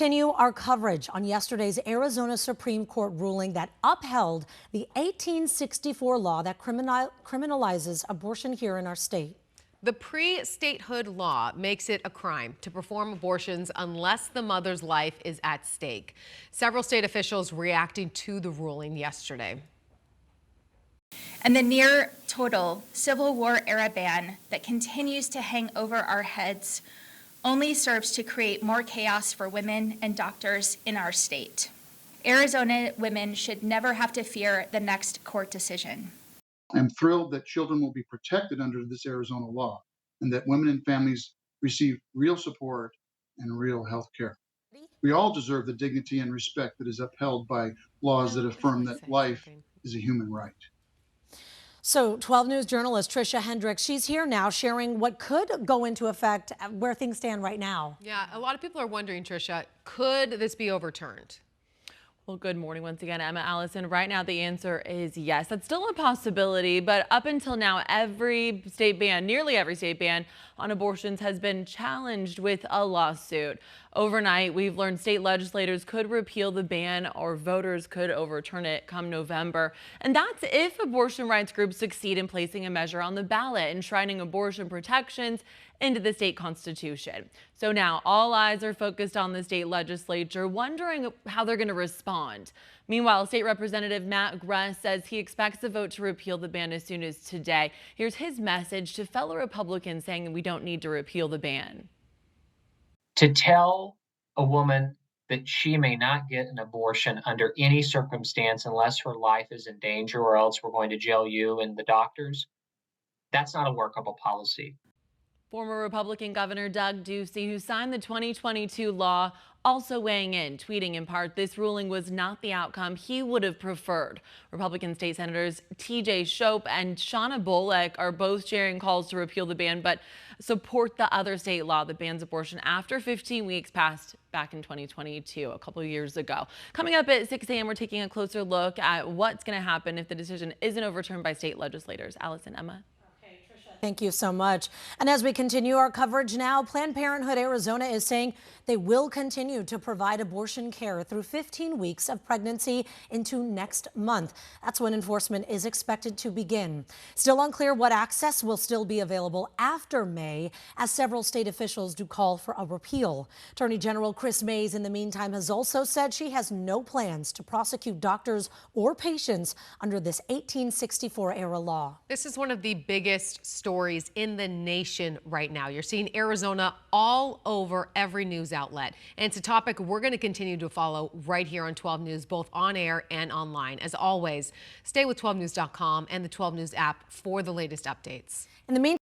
Continue our coverage on yesterday's Arizona Supreme Court ruling that upheld the 1864 law that criminalizes abortion here in our state. The pre-statehood law makes it a crime to perform abortions unless the mother's life is at stake. Several state officials reacting to the ruling yesterday. And the near total Civil War era ban that continues to hang over our heads only serves to create more chaos for women and doctors in our state. Arizona women should never have to fear the next court decision. I'm thrilled that children will be protected under this Arizona law and that women and families receive real support and real health care. We all deserve the dignity and respect that is upheld by laws that affirm that life is a human right. So 12 News journalist Tricia Hendricks, she's here now sharing what could go into effect where things stand right now. Yeah, a lot of people are wondering, Tricia, could this be overturned? Well, good morning once again, Emma, Allison. Right now, the answer is yes. That's still a possibility, but up until now, every state ban, nearly every state ban on abortions has been challenged with a lawsuit. Overnight, we've learned state legislators could repeal the ban or voters could overturn it come November. And that's if abortion rights groups succeed in placing a measure on the ballot, enshrining abortion protections into the state constitution. So now all eyes are focused on the state legislature, wondering how they're going to respond. Meanwhile, State Representative Matt Gress says he expects the vote to repeal the ban as soon as today. Here's his message to fellow Republicans saying that we don't need to repeal the ban. To tell a woman that she may not get an abortion under any circumstance unless her life is in danger or else we're going to jail you and the doctors, that's not a workable policy. Former Republican Governor Doug Ducey, who signed the 2022 law, also weighing in, tweeting in part, this ruling was not the outcome he would have preferred. Republican state senators TJ Shope and Shauna Bullock are both sharing calls to repeal the ban, but support the other state law that bans abortion after 15 weeks passed back in 2022, a couple of years ago. Coming up at 6 a.m., we're taking a closer look at what's going to happen if the decision isn't overturned by state legislators. Allison, Emma. Thank you so much. And as we continue our coverage now, Planned Parenthood Arizona is saying they will continue to provide abortion care through 15 weeks of pregnancy into next month. That's when enforcement is expected to begin. Still unclear what access will still be available after May, as several state officials do call for a repeal. Attorney General Chris Mays, in the meantime, has also said she has no plans to prosecute doctors or patients under this 1864 era law. This is one of the biggest stories in the nation right now. You're seeing Arizona all over every news outlet. And it's a topic we're going to continue to follow right here on 12 News, both on air and online. As always, stay with 12news.com and the 12 News app for the latest updates. In the meantime,